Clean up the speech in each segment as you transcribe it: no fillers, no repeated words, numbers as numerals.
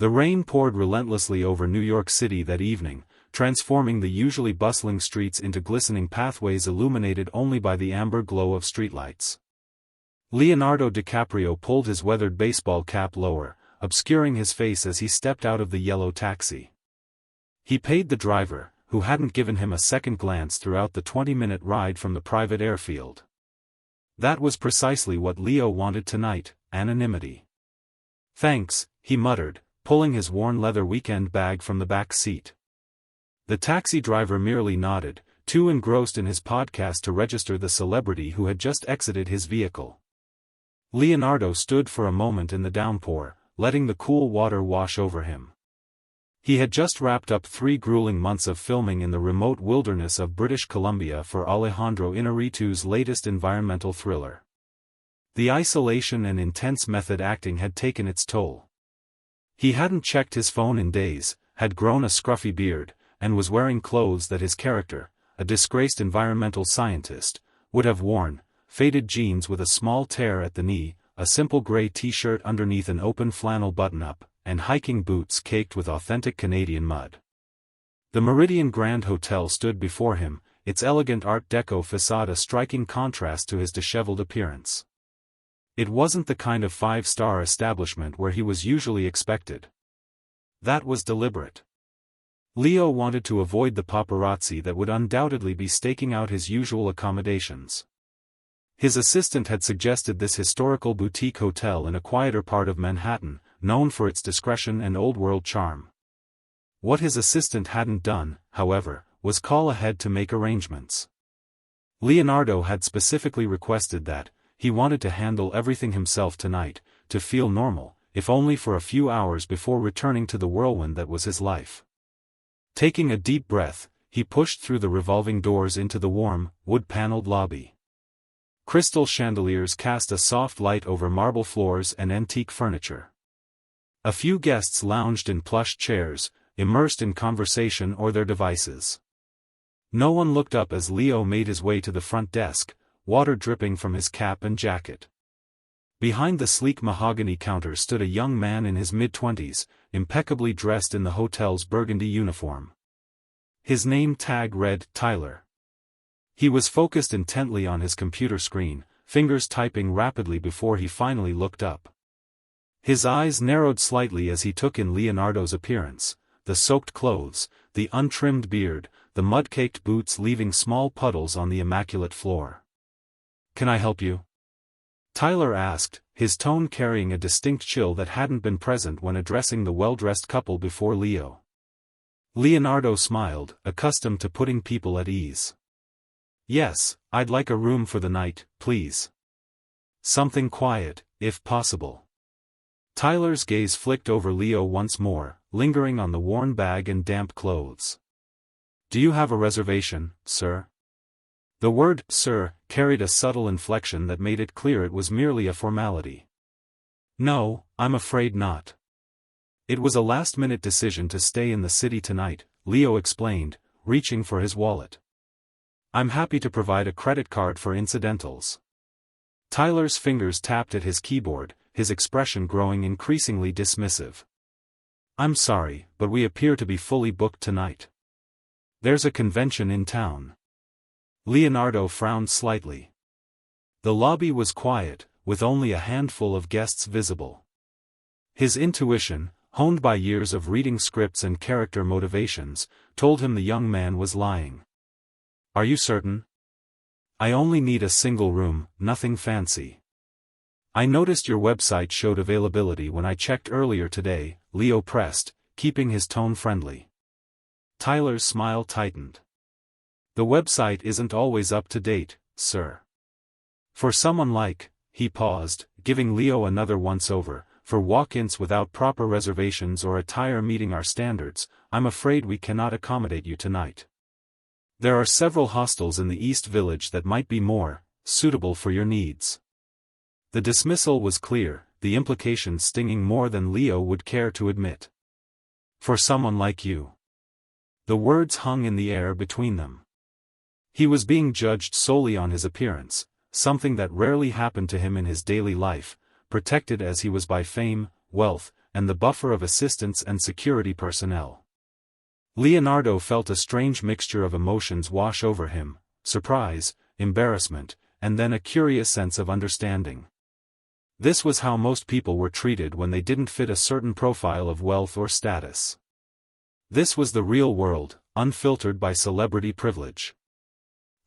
The rain poured relentlessly over New York City that evening, transforming the usually bustling streets into glistening pathways illuminated only by the amber glow of streetlights. Leonardo DiCaprio pulled his weathered baseball cap lower, obscuring his face as he stepped out of the yellow taxi. He paid the driver, who hadn't given him a second glance throughout the 20-minute ride from the private airfield. That was precisely what Leo wanted tonight, anonymity. "Thanks," he muttered, pulling his worn leather weekend bag from the back seat. The taxi driver merely nodded, too engrossed in his podcast to register the celebrity who had just exited his vehicle. Leonardo stood for a moment in the downpour, letting the cool water wash over him. He had just wrapped up 3 grueling months of filming in the remote wilderness of British Columbia for Alejandro Inarritu's latest environmental thriller. The isolation and intense method acting had taken its toll. He hadn't checked his phone in days, had grown a scruffy beard, and was wearing clothes that his character, a disgraced environmental scientist, would have worn: faded jeans with a small tear at the knee, a simple gray t-shirt underneath an open flannel button-up, and hiking boots caked with authentic Canadian mud. The Meridian Grand Hotel stood before him, its elegant Art Deco facade a striking contrast to his disheveled appearance. It wasn't the kind of 5-star establishment where he was usually expected. That was deliberate. Leo wanted to avoid the paparazzi that would undoubtedly be staking out his usual accommodations. His assistant had suggested this historical boutique hotel in a quieter part of Manhattan, known for its discretion and old-world charm. What his assistant hadn't done, however, was call ahead to make arrangements. Leonardo had specifically requested that. He wanted to handle everything himself tonight, to feel normal, if only for a few hours before returning to the whirlwind that was his life. Taking a deep breath, he pushed through the revolving doors into the warm, wood-paneled lobby. Crystal chandeliers cast a soft light over marble floors and antique furniture. A few guests lounged in plush chairs, immersed in conversation or their devices. No one looked up as Leo made his way to the front desk, water dripping from his cap and jacket. Behind the sleek mahogany counter stood a young man in his mid-20s, impeccably dressed in the hotel's burgundy uniform. His name tag read Tyler. He was focused intently on his computer screen, fingers typing rapidly before he finally looked up. His eyes narrowed slightly as he took in Leonardo's appearance, the soaked clothes, the untrimmed beard, the mud-caked boots leaving small puddles on the immaculate floor. "Can I help you?" Tyler asked, his tone carrying a distinct chill that hadn't been present when addressing the well-dressed couple before Leo. Leonardo smiled, accustomed to putting people at ease. "Yes, I'd like a room for the night, please. Something quiet, if possible." Tyler's gaze flicked over Leo once more, lingering on the worn bag and damp clothes. "Do you have a reservation, sir?" The word "sir" carried a subtle inflection that made it clear it was merely a formality. "No, I'm afraid not." It was a last-minute decision to stay in the city tonight, Leo explained, reaching for his wallet. "I'm happy to provide a credit card for incidentals." Tyler's fingers tapped at his keyboard, his expression growing increasingly dismissive. "I'm sorry, but we appear to be fully booked tonight. There's a convention in town." Leonardo frowned slightly. The lobby was quiet, with only a handful of guests visible. His intuition, honed by years of reading scripts and character motivations, told him the young man was lying. "Are you certain?" "I only need a single room, nothing fancy." "I noticed your website showed availability when I checked earlier today," Leo pressed, keeping his tone friendly. Tyler's smile tightened. "The website isn't always up to date, sir. For someone like," he paused, giving Leo another once-over, "for walk-ins without proper reservations or attire meeting our standards, I'm afraid we cannot accommodate you tonight. There are several hostels in the East Village that might be more suitable for your needs." The dismissal was clear, the implication stinging more than Leo would care to admit. "For someone like you." The words hung in the air between them. He was being judged solely on his appearance, something that rarely happened to him in his daily life, protected as he was by fame, wealth, and the buffer of assistants and security personnel. Leonardo felt a strange mixture of emotions wash over him: surprise, embarrassment, and then a curious sense of understanding. This was how most people were treated when they didn't fit a certain profile of wealth or status. This was the real world, unfiltered by celebrity privilege.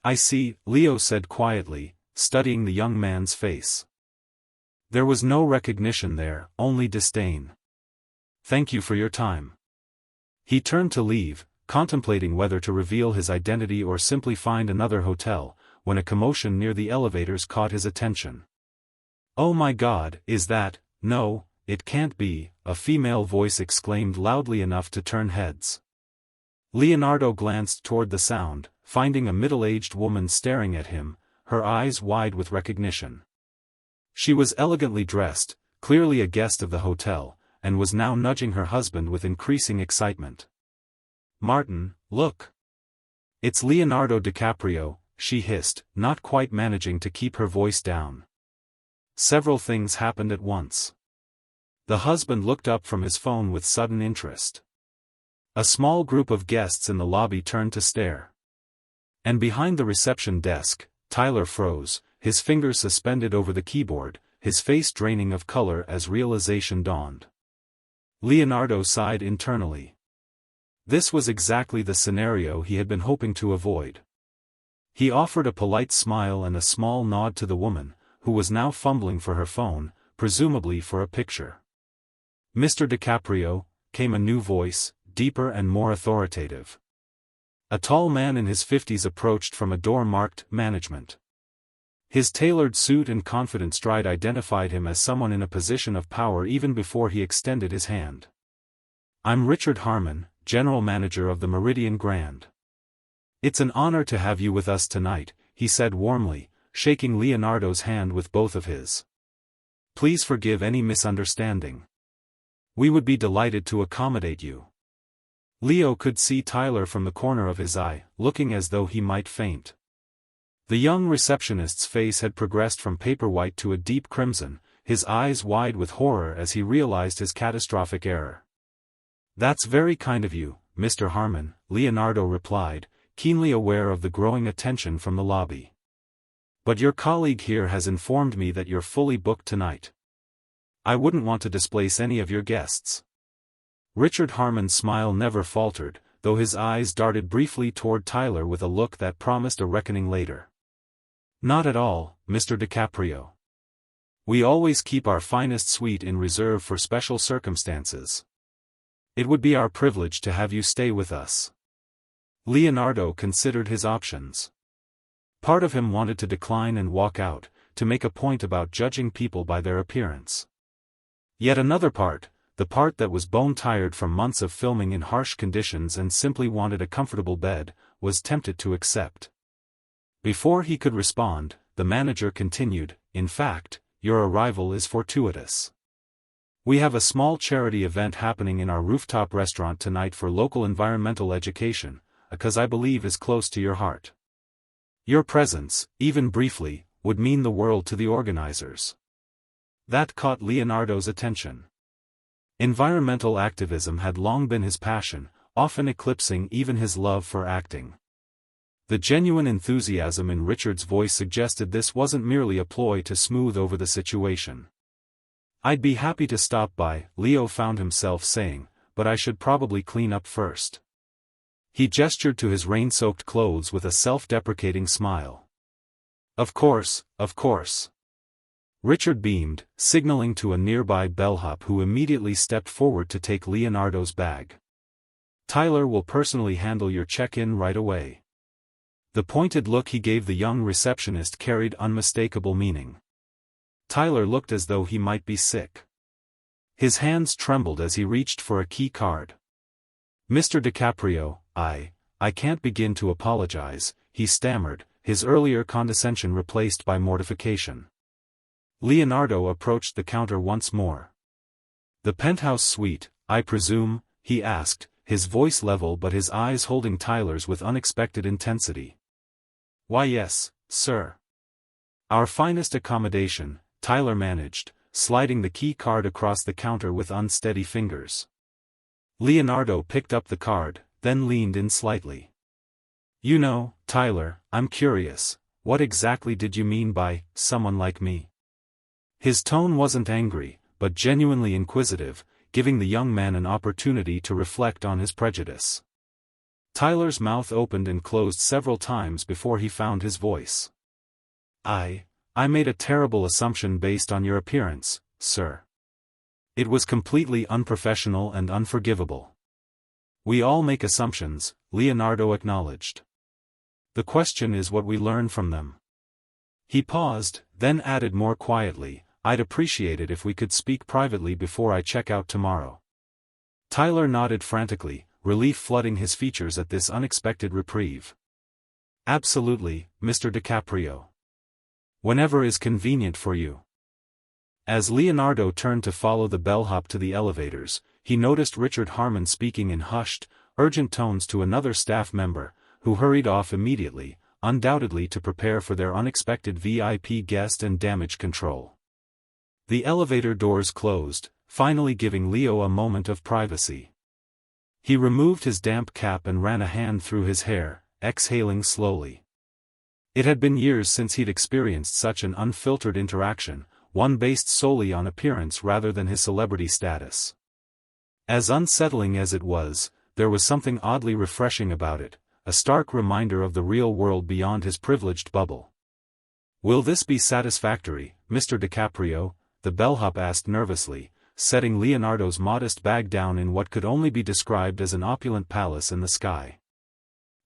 "I see," Leo said quietly, studying the young man's face. There was no recognition there, only disdain. "Thank you for your time." He turned to leave, contemplating whether to reveal his identity or simply find another hotel, when a commotion near the elevators caught his attention. "Oh my God, is that—" "No, it can't be," a female voice exclaimed loudly enough to turn heads. Leonardo glanced toward the sound, finding a middle-aged woman staring at him, her eyes wide with recognition. She was elegantly dressed, clearly a guest of the hotel, and was now nudging her husband with increasing excitement. "Martin, look! It's Leonardo DiCaprio," she hissed, not quite managing to keep her voice down. Several things happened at once. The husband looked up from his phone with sudden interest. A small group of guests in the lobby turned to stare. And behind the reception desk, Tyler froze, his fingers suspended over the keyboard, his face draining of color as realization dawned. Leonardo sighed internally. This was exactly the scenario he had been hoping to avoid. He offered a polite smile and a small nod to the woman, who was now fumbling for her phone, presumably for a picture. "Mr. DiCaprio," came a new voice, deeper and more authoritative. A tall man in his 50s approached from a door marked "Management." His tailored suit and confident stride identified him as someone in a position of power even before he extended his hand. "I'm Richard Harmon, General Manager of the Meridian Grand. It's an honor to have you with us tonight," he said warmly, shaking Leonardo's hand with both of his. "Please forgive any misunderstanding. We would be delighted to accommodate you." Leo could see Tyler from the corner of his eye, looking as though he might faint. The young receptionist's face had progressed from paper white to a deep crimson, his eyes wide with horror as he realized his catastrophic error. "That's very kind of you, Mr. Harmon," Leonardo replied, keenly aware of the growing attention from the lobby. "But your colleague here has informed me that you're fully booked tonight. I wouldn't want to displace any of your guests." Richard Harmon's smile never faltered, though his eyes darted briefly toward Tyler with a look that promised a reckoning later. "Not at all, Mr. DiCaprio. We always keep our finest suite in reserve for special circumstances. It would be our privilege to have you stay with us." Leonardo considered his options. Part of him wanted to decline and walk out, to make a point about judging people by their appearance. Yet another part, the part that was bone-tired from months of filming in harsh conditions and simply wanted a comfortable bed, was tempted to accept. Before he could respond, the manager continued, "In fact, your arrival is fortuitous. We have a small charity event happening in our rooftop restaurant tonight for local environmental education, a cause I believe is close to your heart. Your presence, even briefly, would mean the world to the organizers." That caught Leonardo's attention. Environmental activism had long been his passion, often eclipsing even his love for acting. The genuine enthusiasm in Richard's voice suggested this wasn't merely a ploy to smooth over the situation. "I'd be happy to stop by," Leo found himself saying, "but I should probably clean up first." He gestured to his rain-soaked clothes with a self-deprecating smile. Of course, of course." Richard beamed, signaling to a nearby bellhop who immediately stepped forward to take Leonardo's bag. "Tyler will personally handle your check-in right away." The pointed look he gave the young receptionist carried unmistakable meaning. Tyler looked as though he might be sick. His hands trembled as he reached for a key card. "Mr. DiCaprio, I can't begin to apologize," he stammered, his earlier condescension replaced by mortification. Leonardo approached the counter once more. "The penthouse suite, I presume?" he asked, his voice level but his eyes holding Tyler's with unexpected intensity. "Why yes, sir. Our finest accommodation," Tyler managed, sliding the key card across the counter with unsteady fingers. Leonardo picked up the card, then leaned in slightly. "You know, Tyler, I'm curious, what exactly did you mean by, someone like me?" His tone wasn't angry, but genuinely inquisitive, giving the young man an opportunity to reflect on his prejudice. Tyler's mouth opened and closed several times before he found his voice. I made a terrible assumption based on your appearance, sir. It was completely unprofessional and unforgivable." "We all make assumptions," Leonardo acknowledged. "The question is what we learn from them." He paused, then added more quietly, "I'd appreciate it if we could speak privately before I check out tomorrow." Tyler nodded frantically, relief flooding his features at this unexpected reprieve. "Absolutely, Mr. DiCaprio. Whenever is convenient for you." As Leonardo turned to follow the bellhop to the elevators, he noticed Richard Harmon speaking in hushed, urgent tones to another staff member, who hurried off immediately, undoubtedly to prepare for their unexpected VIP guest and damage control. The elevator doors closed, finally giving Leo a moment of privacy. He removed his damp cap and ran a hand through his hair, exhaling slowly. It had been years since he'd experienced such an unfiltered interaction, one based solely on appearance rather than his celebrity status. As unsettling as it was, there was something oddly refreshing about it, a stark reminder of the real world beyond his privileged bubble. "Will this be satisfactory, Mr. DiCaprio?" the bellhop asked nervously, setting Leonardo's modest bag down in what could only be described as an opulent palace in the sky.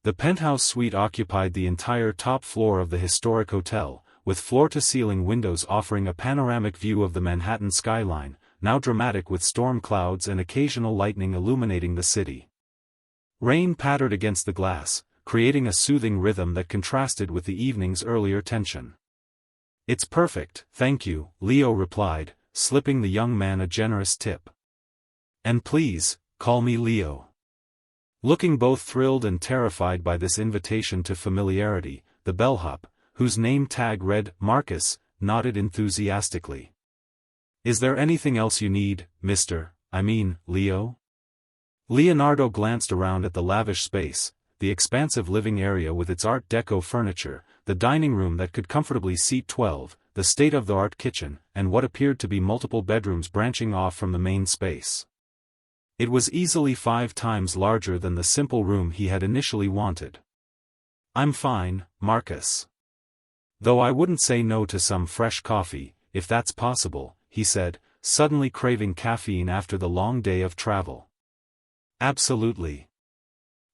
The penthouse suite occupied the entire top floor of the historic hotel, with floor-to-ceiling windows offering a panoramic view of the Manhattan skyline, now dramatic with storm clouds and occasional lightning illuminating the city. Rain pattered against the glass, creating a soothing rhythm that contrasted with the evening's earlier tension. "It's perfect, thank you," Leo replied, slipping the young man a generous tip. "And please, call me Leo." Looking both thrilled and terrified by this invitation to familiarity, the bellhop, whose name tag read Marcus, nodded enthusiastically. "Is there anything else you need, Leo?" Leonardo glanced around at the lavish space, the expansive living area with its Art Deco furniture, the dining room that could comfortably seat 12, the state-of-the-art kitchen, and what appeared to be multiple bedrooms branching off from the main space. It was easily 5 times larger than the simple room he had initially wanted. "I'm fine, Marcus. Though I wouldn't say no to some fresh coffee, if that's possible," he said, suddenly craving caffeine after the long day of travel. "Absolutely.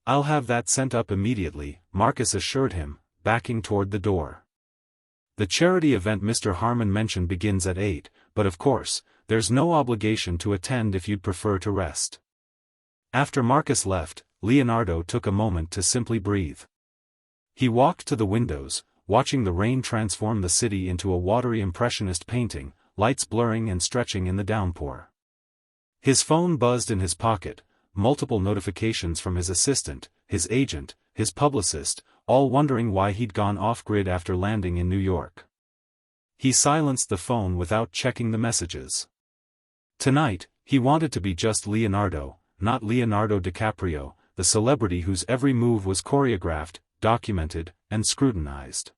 I'll have that sent up immediately," Marcus assured him, backing toward the door. "The charity event Mr. Harmon mentioned begins at 8, but of course, there's no obligation to attend if you'd prefer to rest." After Marcus left, Leonardo took a moment to simply breathe. He walked to the windows, watching the rain transform the city into a watery impressionist painting, lights blurring and stretching in the downpour. His phone buzzed in his pocket, multiple notifications from his assistant, his agent, his publicist, all wondering why he'd gone off-grid after landing in New York. He silenced the phone without checking the messages. Tonight, he wanted to be just Leonardo, not Leonardo DiCaprio, the celebrity whose every move was choreographed, documented, and scrutinized.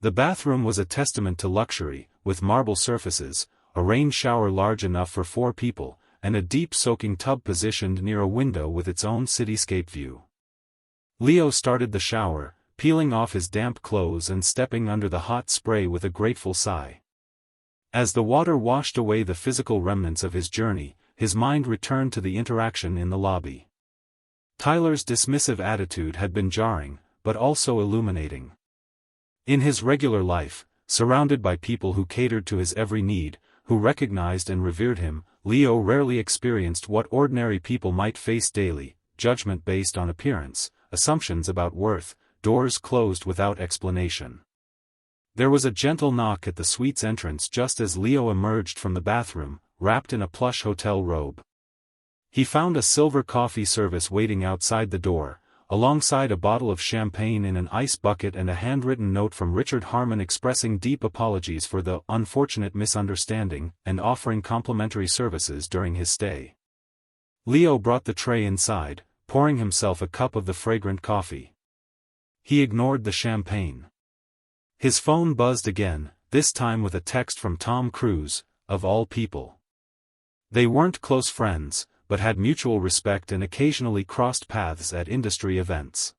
The bathroom was a testament to luxury, with marble surfaces, a rain shower large enough for 4 people, and a deep soaking tub positioned near a window with its own cityscape view. Leo started the shower, peeling off his damp clothes and stepping under the hot spray with a grateful sigh. As the water washed away the physical remnants of his journey, his mind returned to the interaction in the lobby. Tyler's dismissive attitude had been jarring, but also illuminating. In his regular life, surrounded by people who catered to his every need, who recognized and revered him, Leo rarely experienced what ordinary people might face daily: judgment based on appearance, assumptions about worth, doors closed without explanation. There was a gentle knock at the suite's entrance just as Leo emerged from the bathroom, wrapped in a plush hotel robe. He found a silver coffee service waiting outside the door, alongside a bottle of champagne in an ice bucket and a handwritten note from Richard Harmon expressing deep apologies for the unfortunate misunderstanding and offering complimentary services during his stay. Leo brought the tray inside, pouring himself a cup of the fragrant coffee. He ignored the champagne. His phone buzzed again, this time with a text from Tom Cruise, of all people. They weren't close friends, but had mutual respect and occasionally crossed paths at industry events.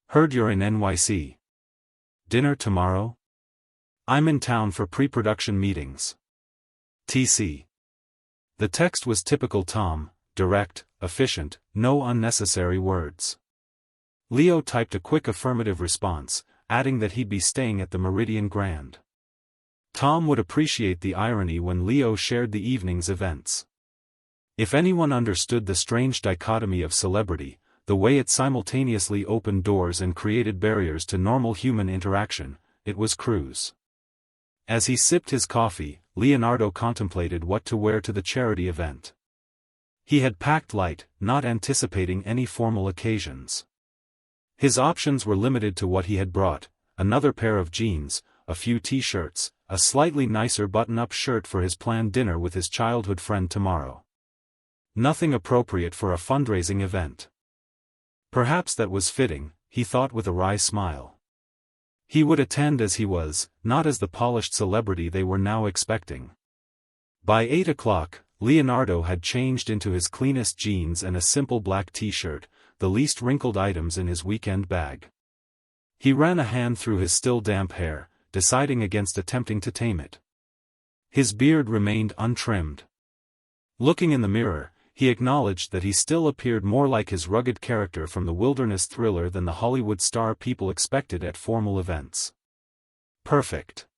Heard you're in NYC. Dinner tomorrow? I'm in town for pre-production meetings. TC. The text was typical Tom, direct, efficient, no unnecessary words. Leo typed a quick affirmative response, adding that he'd be staying at the Meridian Grand. Tom would appreciate the irony when Leo shared the evening's events. If anyone understood the strange dichotomy of celebrity, the way it simultaneously opened doors and created barriers to normal human interaction, it was Cruise. As he sipped his coffee, Leonardo contemplated what to wear to the charity event. He had packed light, not anticipating any formal occasions. His options were limited to what he had brought: another pair of jeans, a few t-shirts, a slightly nicer button-up shirt for his planned dinner with his childhood friend tomorrow. Nothing appropriate for a fundraising event. Perhaps that was fitting, he thought with a wry smile. He would attend as he was, not as the polished celebrity they were now expecting. By 8 o'clock, Leonardo had changed into his cleanest jeans and a simple black t-shirt, the least wrinkled items in his weekend bag. He ran a hand through his still damp hair, deciding against attempting to tame it. His beard remained untrimmed. Looking in the mirror, he acknowledged that he still appeared more like his rugged character from the wilderness thriller than the Hollywood star people expected at formal events. Perfect.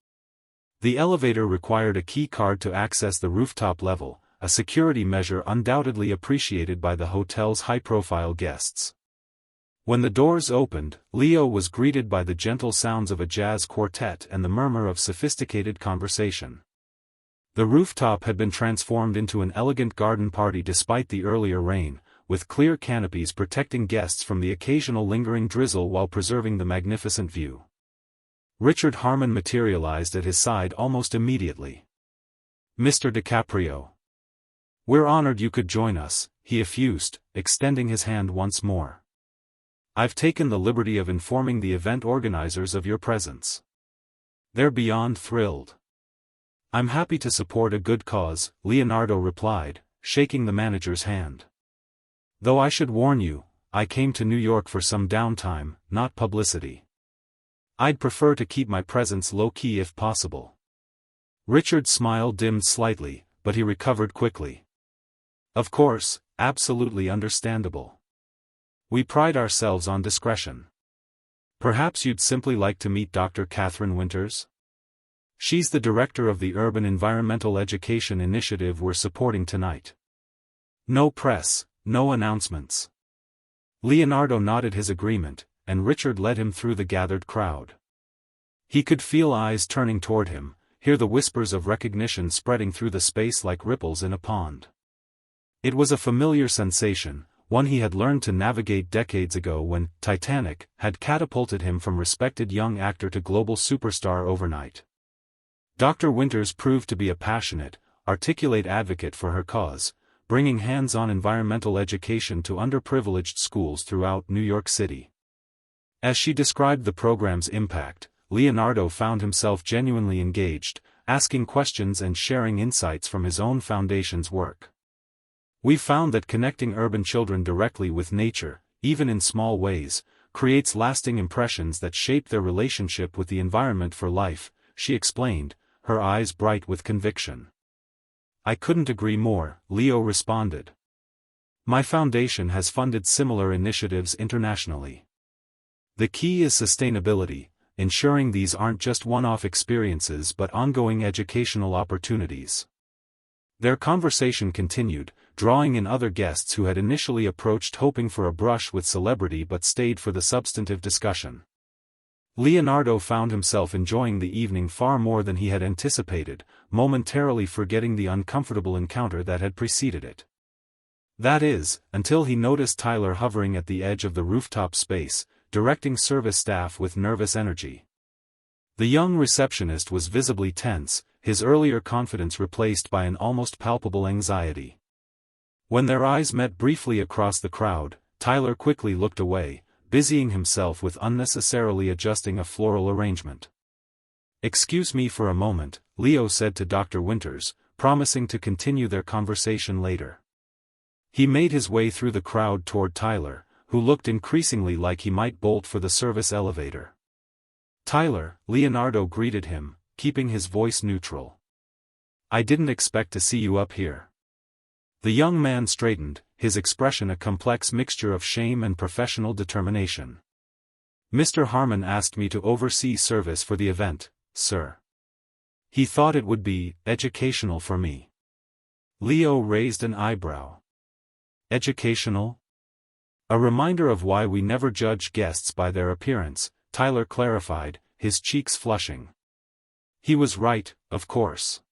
The elevator required a key card to access the rooftop level, a security measure undoubtedly appreciated by the hotel's high-profile guests. When the doors opened, Leo was greeted by the gentle sounds of a jazz quartet and the murmur of sophisticated conversation. The rooftop had been transformed into an elegant garden party despite the earlier rain, with clear canopies protecting guests from the occasional lingering drizzle while preserving the magnificent view. Richard Harmon materialized at his side almost immediately. "Mr. DiCaprio. We're honored you could join us," he effused, extending his hand once more. "I've taken the liberty of informing the event organizers of your presence. They're beyond thrilled." "I'm happy to support a good cause," Leonardo replied, shaking the manager's hand. "Though I should warn you, I came to New York for some downtime, not publicity. I'd prefer to keep my presence low-key if possible." Richard's smile dimmed slightly, but he recovered quickly. "Of course, absolutely understandable. We pride ourselves on discretion. Perhaps you'd simply like to meet Dr. Catherine Winters? She's the director of the Urban Environmental Education Initiative we're supporting tonight. No press, no announcements." Leonardo nodded his agreement, and Richard led him through the gathered crowd. He could feel eyes turning toward him, hear the whispers of recognition spreading through the space like ripples in a pond. It was a familiar sensation, one he had learned to navigate decades ago when Titanic had catapulted him from respected young actor to global superstar overnight. Dr. Winters proved to be a passionate, articulate advocate for her cause, bringing hands-on environmental education to underprivileged schools throughout New York City. As she described the program's impact, Leonardo found himself genuinely engaged, asking questions and sharing insights from his own foundation's work. "We've found that connecting urban children directly with nature, even in small ways, creates lasting impressions that shape their relationship with the environment for life," she explained, her eyes bright with conviction. "I couldn't agree more," Leo responded. "My foundation has funded similar initiatives internationally. The key is sustainability, ensuring these aren't just one-off experiences but ongoing educational opportunities." Their conversation continued, drawing in other guests who had initially approached hoping for a brush with celebrity but stayed for the substantive discussion. Leonardo found himself enjoying the evening far more than he had anticipated, momentarily forgetting the uncomfortable encounter that had preceded it. That is, until he noticed Tyler hovering at the edge of the rooftop space, directing service staff with nervous energy. The young receptionist was visibly tense, his earlier confidence replaced by an almost palpable anxiety. When their eyes met briefly across the crowd, Tyler quickly looked away, busying himself with unnecessarily adjusting a floral arrangement. "Excuse me for a moment," Leo said to Dr. Winters, promising to continue their conversation later. He made his way through the crowd toward Tyler, who looked increasingly like he might bolt for the service elevator. "Tyler," Leonardo greeted him, keeping his voice neutral. "I didn't expect to see you up here." The young man straightened, his expression a complex mixture of shame and professional determination. "Mr. Harmon asked me to oversee service for the event, sir. He thought it would be educational for me." Leo raised an eyebrow. "Educational?" "A reminder of why we never judge guests by their appearance," Tyler clarified, his cheeks flushing. He was right, of course.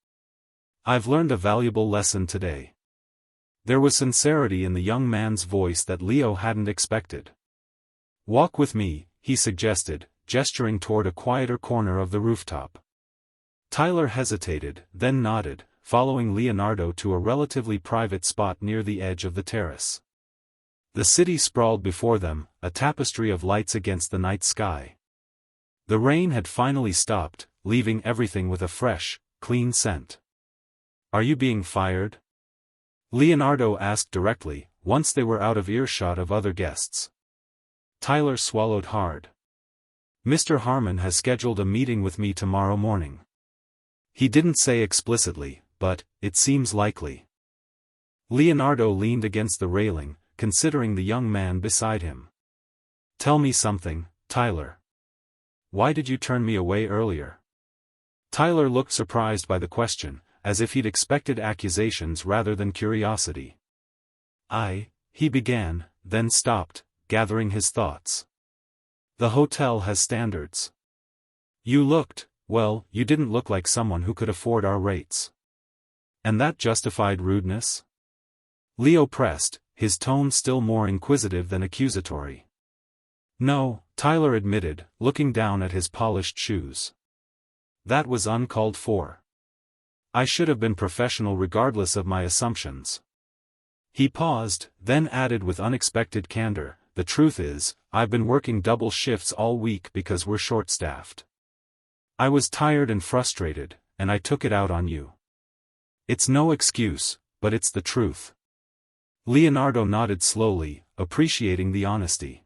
"I've learned a valuable lesson today." There was sincerity in the young man's voice that Leo hadn't expected. "Walk with me," he suggested, gesturing toward a quieter corner of the rooftop. Tyler hesitated, then nodded, following Leonardo to a relatively private spot near the edge of the terrace. The city sprawled before them, a tapestry of lights against the night sky. The rain had finally stopped, leaving everything with a fresh, clean scent. "Are you being fired?" Leonardo asked directly, once they were out of earshot of other guests. Tyler swallowed hard. "Mr. Harmon has scheduled a meeting with me tomorrow morning." He didn't say explicitly, but, "It seems likely." Leonardo leaned against the railing, considering the young man beside him. "Tell me something, Tyler. Why did you turn me away earlier?" Tyler looked surprised by the question, as if he'd expected accusations rather than curiosity. He began, then stopped, gathering his thoughts. "The hotel has standards. You didn't look like someone who could afford our rates. And that justified rudeness?" Leo pressed, his tone still more inquisitive than accusatory. "No," Tyler admitted, looking down at his polished shoes. "That was uncalled for. I should have been professional regardless of my assumptions." He paused, then added with unexpected candor, "The truth is, I've been working double shifts all week because we're short-staffed. I was tired and frustrated, and I took it out on you. It's no excuse, but it's the truth." Leonardo nodded slowly, appreciating the honesty.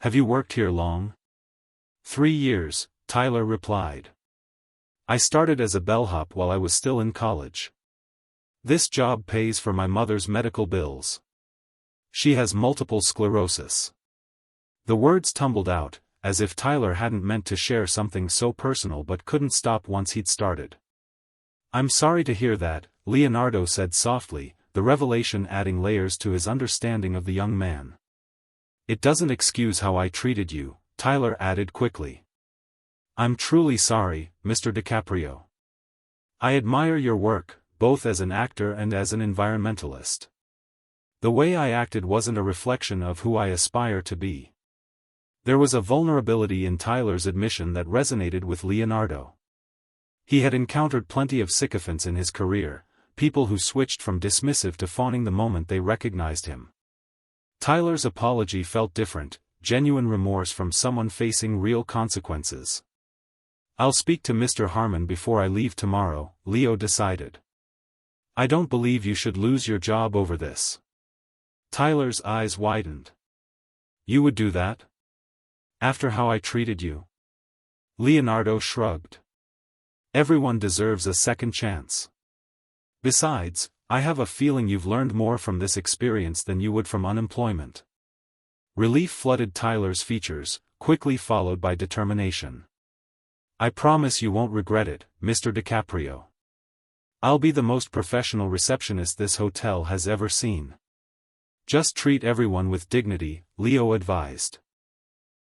"Have you worked here long?" 3 years, Tyler replied. "I started as a bellhop while I was still in college. This job pays for my mother's medical bills. She has multiple sclerosis." The words tumbled out, as if Tyler hadn't meant to share something so personal but couldn't stop once he'd started. "I'm sorry to hear that," Leonardo said softly, the revelation adding layers to his understanding of the young man. "It doesn't excuse how I treated you," Tyler added quickly. "I'm truly sorry, Mr. DiCaprio. I admire your work, both as an actor and as an environmentalist. The way I acted wasn't a reflection of who I aspire to be." There was a vulnerability in Tyler's admission that resonated with Leonardo. He had encountered plenty of sycophants in his career, people who switched from dismissive to fawning the moment they recognized him. Tyler's apology felt different, genuine remorse from someone facing real consequences. "I'll speak to Mr. Harmon before I leave tomorrow," Leo decided. "I don't believe you should lose your job over this." Tyler's eyes widened. "You would do that? After how I treated you?" Leonardo shrugged. "Everyone deserves a second chance. Besides, I have a feeling you've learned more from this experience than you would from unemployment." Relief flooded Tyler's features, quickly followed by determination. "I promise you won't regret it, Mr. DiCaprio. I'll be the most professional receptionist this hotel has ever seen." "Just treat everyone with dignity," Leo advised.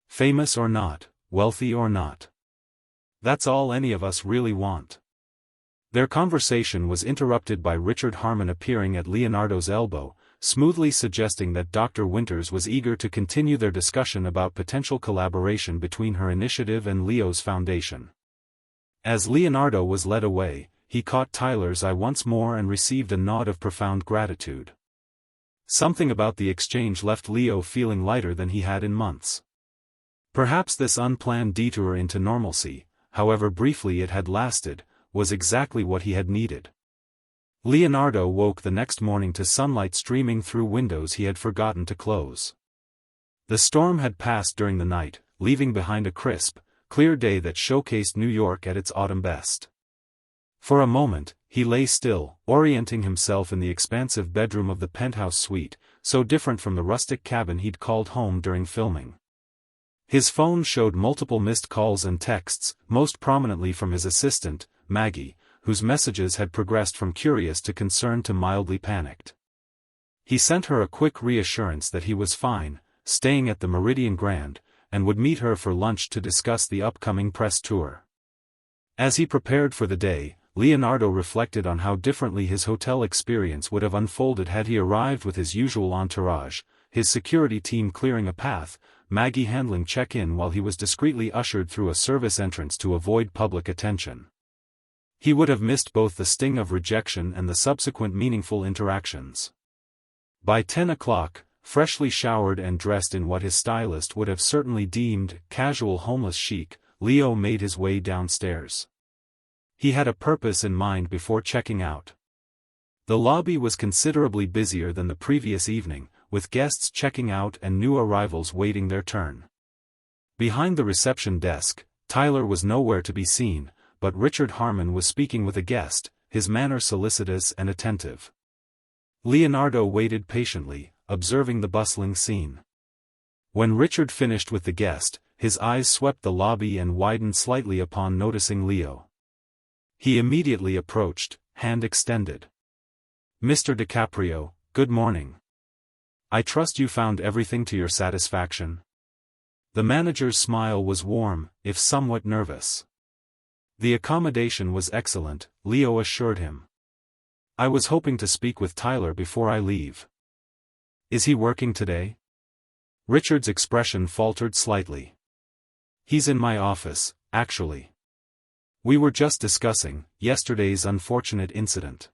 "Famous or not, wealthy or not. That's all any of us really want." Their conversation was interrupted by Richard Harmon appearing at Leonardo's elbow, smoothly suggesting that Dr. Winters was eager to continue their discussion about potential collaboration between her initiative and Leo's foundation. As Leonardo was led away, he caught Tyler's eye once more and received a nod of profound gratitude. Something about the exchange left Leo feeling lighter than he had in months. Perhaps this unplanned detour into normalcy, however briefly it had lasted, was exactly what he had needed. Leonardo woke the next morning to sunlight streaming through windows he had forgotten to close. The storm had passed during the night, leaving behind a crisp, clear day that showcased New York at its autumn best. For a moment, he lay still, orienting himself in the expansive bedroom of the penthouse suite, so different from the rustic cabin he'd called home during filming. His phone showed multiple missed calls and texts, most prominently from his assistant, Maggie, whose messages had progressed from curious to concerned to mildly panicked. He sent her a quick reassurance that he was fine, staying at the Meridian Grand, and would meet her for lunch to discuss the upcoming press tour. As he prepared for the day, Leonardo reflected on how differently his hotel experience would have unfolded had he arrived with his usual entourage, his security team clearing a path, Maggie handling check-in while he was discreetly ushered through a service entrance to avoid public attention. He would have missed both the sting of rejection and the subsequent meaningful interactions. By 10 o'clock, freshly showered and dressed in what his stylist would have certainly deemed casual homeless chic, Leo made his way downstairs. He had a purpose in mind before checking out. The lobby was considerably busier than the previous evening, with guests checking out and new arrivals waiting their turn. Behind the reception desk, Tyler was nowhere to be seen, but Richard Harmon was speaking with a guest, his manner solicitous and attentive. Leonardo waited patiently, observing the bustling scene. When Richard finished with the guest, his eyes swept the lobby and widened slightly upon noticing Leo. He immediately approached, hand extended. "Mr. DiCaprio, good morning. I trust you found everything to your satisfaction." The manager's smile was warm, if somewhat nervous. "The accommodation was excellent," Leo assured him. "I was hoping to speak with Tyler before I leave." "Is he working today?" Richard's expression faltered slightly. "He's in my office, actually. We were just discussing yesterday's unfortunate incident."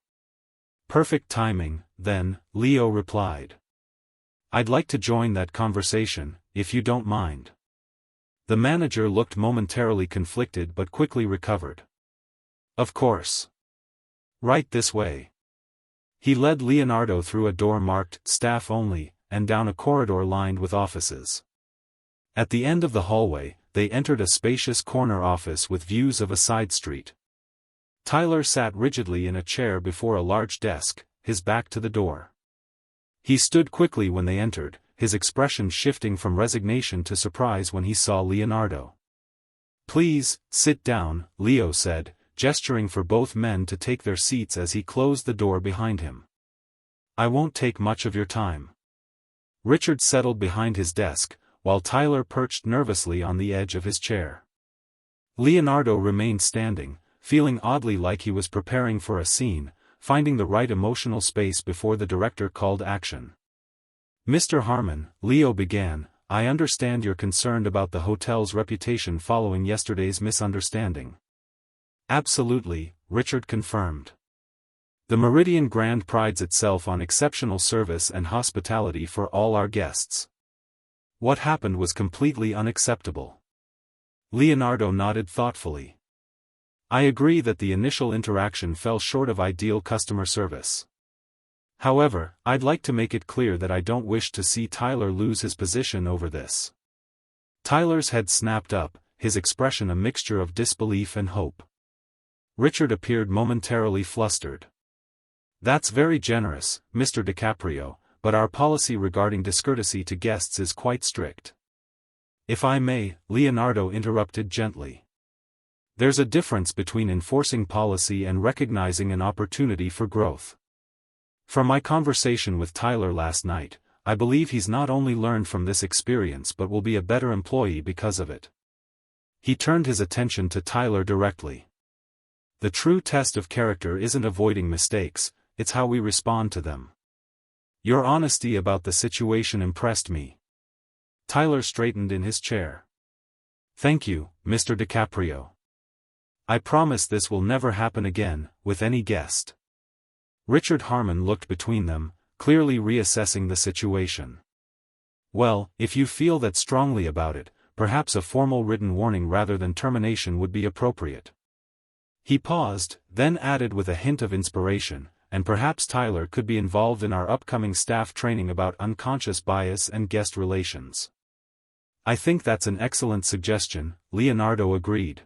"Perfect timing, then," Leo replied. "I'd like to join that conversation, if you don't mind." The manager looked momentarily conflicted but quickly recovered. "Of course. Right this way." He led Leonardo through a door marked "Staff Only," and down a corridor lined with offices. At the end of the hallway, they entered a spacious corner office with views of a side street. Tyler sat rigidly in a chair before a large desk, his back to the door. He stood quickly when they entered, his expression shifting from resignation to surprise when he saw Leonardo. "Please, sit down," Leo said, gesturing for both men to take their seats as he closed the door behind him. "I won't take much of your time." Richard settled behind his desk, while Tyler perched nervously on the edge of his chair. Leonardo remained standing, feeling oddly like he was preparing for a scene, finding the right emotional space before the director called action. "Mr. Harmon," Leo began, "I understand you're concerned about the hotel's reputation following yesterday's misunderstanding." "Absolutely," Richard confirmed. "The Meridian Grand prides itself on exceptional service and hospitality for all our guests. What happened was completely unacceptable." Leonardo nodded thoughtfully. "I agree that the initial interaction fell short of ideal customer service. However, I'd like to make it clear that I don't wish to see Tyler lose his position over this." Tyler's head snapped up, his expression a mixture of disbelief and hope. Richard appeared momentarily flustered. "That's very generous, Mr. DiCaprio, but our policy regarding discourtesy to guests is quite strict." "If I may," Leonardo interrupted gently. "There's a difference between enforcing policy and recognizing an opportunity for growth. From my conversation with Tyler last night, I believe he's not only learned from this experience but will be a better employee because of it." He turned his attention to Tyler directly. "The true test of character isn't avoiding mistakes, it's how we respond to them. Your honesty about the situation impressed me. Tyler straightened in his chair. Thank you, Mr. DiCaprio. I promise this will never happen again, with any guest. Richard Harmon looked between them, clearly reassessing the situation. Well, if you feel that strongly about it, perhaps a formal written warning rather than termination would be appropriate. He paused, then added with a hint of inspiration, and perhaps Tyler could be involved in our upcoming staff training about unconscious bias and guest relations. I think that's an excellent suggestion, Leonardo agreed.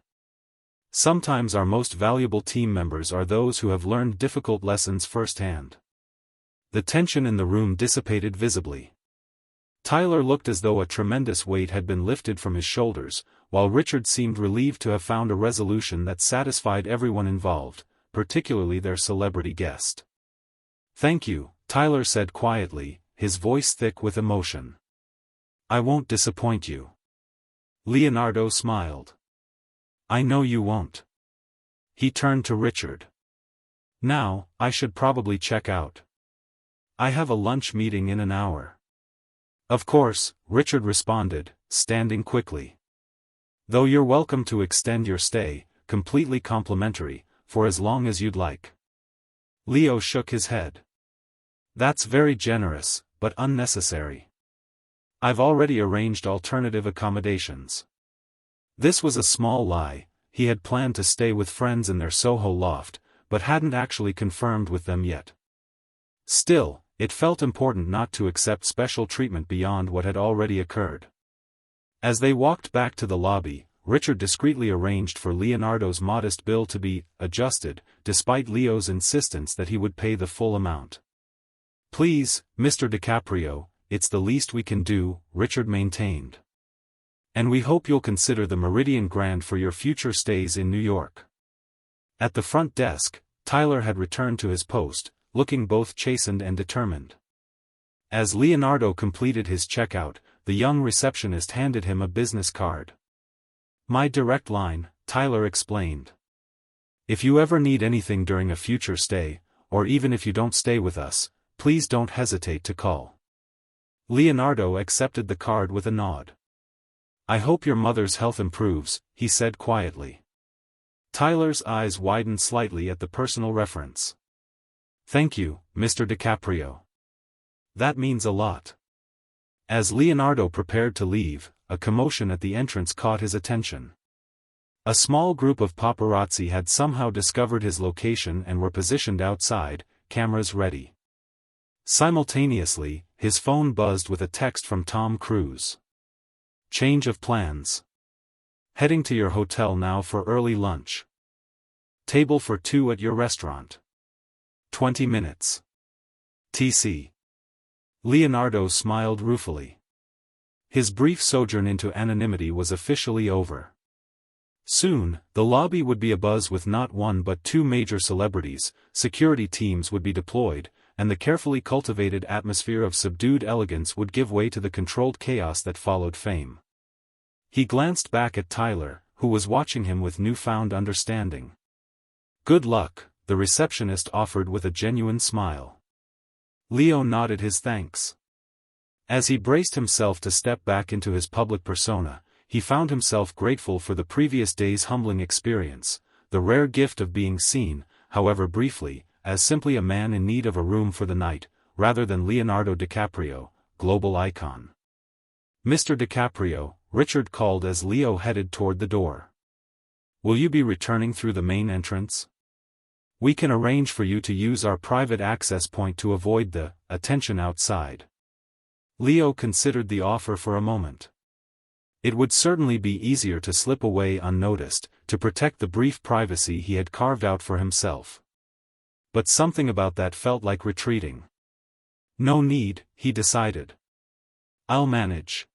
Sometimes our most valuable team members are those who have learned difficult lessons firsthand. The tension in the room dissipated visibly. Tyler looked as though a tremendous weight had been lifted from his shoulders, while Richard seemed relieved to have found a resolution that satisfied everyone involved, particularly their celebrity guest. Thank you, Tyler said quietly, his voice thick with emotion. I won't disappoint you. Leonardo smiled. I know you won't. He turned to Richard. Now, I should probably check out. I have a lunch meeting in an hour. Of course, Richard responded, standing quickly. Though you're welcome to extend your stay, completely complimentary, for as long as you'd like. Leo shook his head. That's very generous, but unnecessary. I've already arranged alternative accommodations. This was a small lie. He had planned to stay with friends in their Soho loft, but hadn't actually confirmed with them yet. Still, it felt important not to accept special treatment beyond what had already occurred. As they walked back to the lobby, Richard discreetly arranged for Leonardo's modest bill to be adjusted, despite Leo's insistence that he would pay the full amount. Please, Mr. DiCaprio, it's the least we can do, Richard maintained. And we hope you'll consider the Meridian Grand for your future stays in New York. At the front desk, Tyler had returned to his post, looking both chastened and determined. As Leonardo completed his checkout, the young receptionist handed him a business card. My direct line, Tyler explained. If you ever need anything during a future stay, or even if you don't stay with us, please don't hesitate to call. Leonardo accepted the card with a nod. I hope your mother's health improves, he said quietly. Tyler's eyes widened slightly at the personal reference. Thank you, Mr. DiCaprio. That means a lot. As Leonardo prepared to leave, a commotion at the entrance caught his attention. A small group of paparazzi had somehow discovered his location and were positioned outside, cameras ready. Simultaneously, his phone buzzed with a text from Tom Cruise. Change of plans. Heading to your hotel now for early lunch. Table for 2 at your restaurant. 20 minutes. TC. Leonardo smiled ruefully. His brief sojourn into anonymity was officially over. Soon, the lobby would be abuzz with not one but 2 major celebrities, security teams would be deployed, and the carefully cultivated atmosphere of subdued elegance would give way to the controlled chaos that followed fame. He glanced back at Tyler, who was watching him with newfound understanding. Good luck, the receptionist offered with a genuine smile. Leo nodded his thanks. As he braced himself to step back into his public persona, he found himself grateful for the previous day's humbling experience, the rare gift of being seen, however briefly, as simply a man in need of a room for the night, rather than Leonardo DiCaprio, global icon. Mr. DiCaprio, Richard called as Leo headed toward the door. Will you be returning through the main entrance? We can arrange for you to use our private access point to avoid the attention outside. Leo considered the offer for a moment. It would certainly be easier to slip away unnoticed, to protect the brief privacy he had carved out for himself. But something about that felt like retreating. No need, he decided. I'll manage.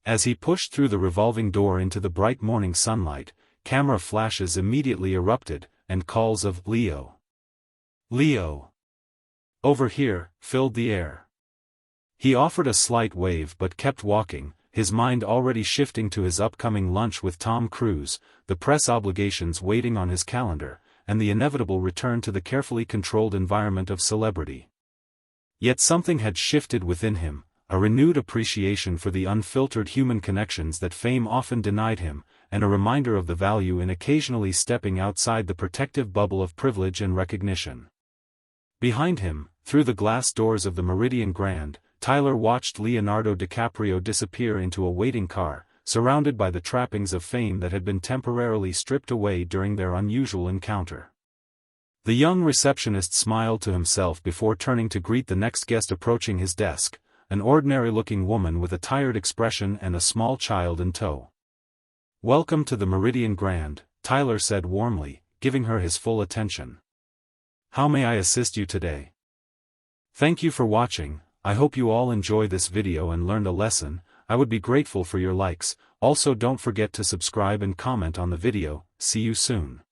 As he pushed through the revolving door into the bright morning sunlight, camera flashes immediately erupted, and calls of Leo. Leo. Over here, filled the air. He offered a slight wave but kept walking, his mind already shifting to his upcoming lunch with Tom Cruise, the press obligations waiting on his calendar, and the inevitable return to the carefully controlled environment of celebrity. Yet something had shifted within him, a renewed appreciation for the unfiltered human connections that fame often denied him, and a reminder of the value in occasionally stepping outside the protective bubble of privilege and recognition. Behind him, through the glass doors of the Meridian Grand, Tyler watched Leonardo DiCaprio disappear into a waiting car, surrounded by the trappings of fame that had been temporarily stripped away during their unusual encounter. The young receptionist smiled to himself before turning to greet the next guest approaching his desk, an ordinary-looking woman with a tired expression and a small child in tow. "Welcome to the Meridian Grand," Tyler said warmly, giving her his full attention. "How may I assist you today?" "Thank you for watching. I hope you all enjoy this video and learned a lesson. I would be grateful for your likes. Also don't forget to subscribe and comment on the video. See you soon.